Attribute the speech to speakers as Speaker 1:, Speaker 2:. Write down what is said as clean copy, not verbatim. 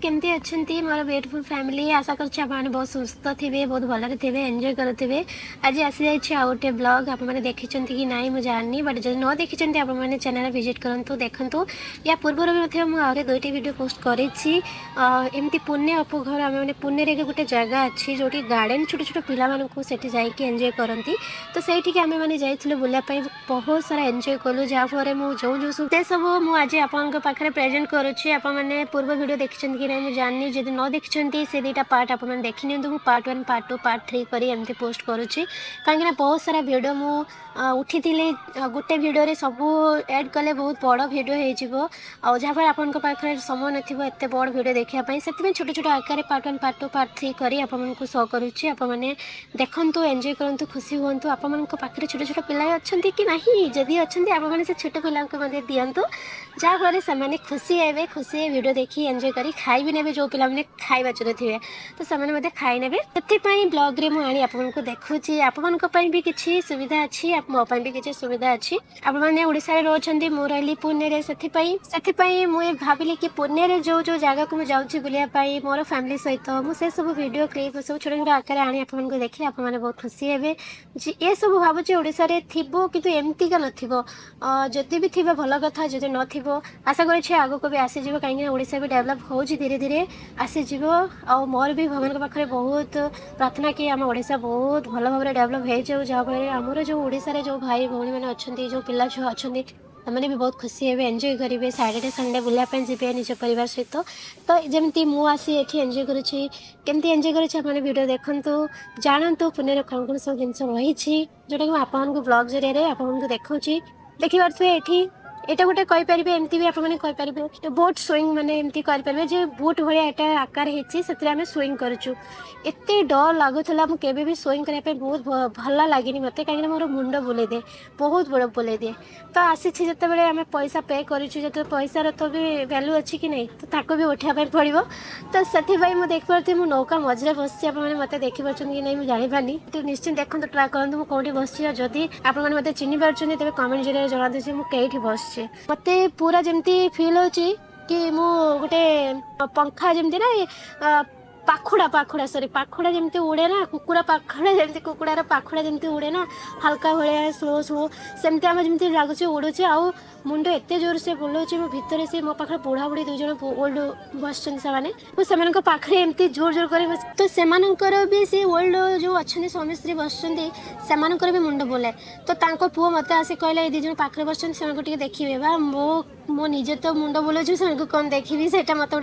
Speaker 1: केमती अच्छा more beautiful family आशा कर बहुत सुस्थ थे बहुत भलरे थे एंजॉय करुवे। आज आसी जाइए आउ गोटे ब्लॉग आपने देखी कि नाई मुझे जानी बट जब न देखी आपने चैनल विजिट करूँ देखूँ। या पूर्व मुझे दुईट वीडियो पोस्ट करमती पुणे अपू घर आम मैंने पुणे रे गोटे जगह अच्छी जो गार्डन छोट छोट पिला सेठी जाकि एंजॉय करती। तो सही आम मैंने जाइए बुलापाई बहुत सारा एंजॉय कलु जहाँफल मुझे जो सब मुझे आपे प्रेजेंट करुच्ची। आपने पूर्व वीडियो देखी कि नहीं मुझे जानी जब न देखी से दुईटा पार्ट आप देखी नि पार्ट 1 पार्ट 2 पार्ट 3 करी एमती पोस्ट करुच्ची कहीं बहुत सारा वीडियो मु उठी गोटे वीडियो रे सब ऐड कले बहुत बड़ वीडियो हो जहाँफल आपे समय नत बड़ वीडियो देखापी से छोट छोट आकार पार्ट 1 पार्ट 2 पार्ट 3 करी आपको शो करुच्ची। आपने देखु एंजॉय करूँ खुशी हूँ। आपे छोट छोट पिला अच्छा कि नहीं जदि अच्छा आपने से छोट पिला दिंतु जहाँफल से खुशी हे खुशी वीडियो देखी एंजॉय करी खाई भी ने जो पिला खाଇବା चुथे तो से खाई ने से ब्लॉग रे मुझे आपको देखुची आपण भी किसी सुविधा अच्छी मोपाई भी किसी सुविधा अच्छी। आपने ओडिशा रे रोचंती मु रही पुणे रे से मुझे भाविली कि पुणे रे जो जो जगह को मुझे बुलापाई मोर फैमिली सहित मुझे सब वीडियो क्लिप सब छोट छोट आकार आनी आपको देखिए आपने बहुत खुशी हे। ये सब भावुचे ओडिशा रे थिबो किंतु एमतीका नथिबो जदि भी थिबा भल कथा जदि नथिबो आशा करी आगको भी आसीज कहीं ओडिशा भी डेवलप हो धीरे धीरे आसीज। आ मोर भी भगवान पाखे बहुत प्रार्थना कि आम ओडिशा बहुत भल भाव डेवलप हो जाऊ जहाँफल आमर जो ओडिशा रे जो भाई भौणी मैंने अच्छा जो पिला छुआ अच्छा मैंने भी बहुत खुशी हे एंजॉय करेंगे सैटरडे संडे बुलापाई जी निज परिवार सहित। तो जमी मुझे ये एंजॉय करुँची केमती एंजॉय करें वीडियो देखूँ जानतु पुणे कौन कौन सब जिन रही जोटा कि आपको ब्लॉग जरिए आपको देखा देखिपे ये एटा गोटे कहींपर एमती भी आपने बोट स्विंग माने एमती करेंगे जे बोट भाया यहाँ आकार होमें स्विंग करुँ एत डर लगुला मुझे भी स्विंग करने बहुत भल लगे मत कहीं मोर मुंड बुले दिए बहुत बड़ बुले दिए। तो आसी जिते बड़े आम पैसा पे करो पैसार तो भी वैल्यू अच्छी कि नहीं तो ताको भी उठाई पड़ो। तो से मुझे देखिपी मुझे नौका मझे बस मत देखिपुर कि नहीं मुझे जापानी तो निश्चित देखो ट्राए करूँ मुझे कौटी बस जदि आपते चिन्ह पार्टी तेज कमेंट जरिए जना दूसरी मुझे बस मत पूरा जमती फिल हो कि मु गोटे पंखा जमती ना पाखुड़ा पाखुड़ा सॉरी पाखुड़ा जमती उड़े ना कुकुड़ा पाखुड़ा जमती कुकुड़ार पाखुड़ा जमती उड़े ना हल्का भाया स्लो स्लो सेमती आम जमी लगुच उड़ूचे आउ मुंड एत जोर से बुलाऊँ मो भितर से मो पाखे बुढ़ा बुढ़ी दुई जन ओल्ड बस से पाखे एमती जोर जोर कर तो से भी सी ओल्ड जो अच्छा स्वामी स्त्री बस से भी मुंड बुलाए। तो पुओ मत आसी कहले दुई जन पाखे बस देखिए बा मो निजे तो मुंड बुलाऊँ से कौन देखी से मत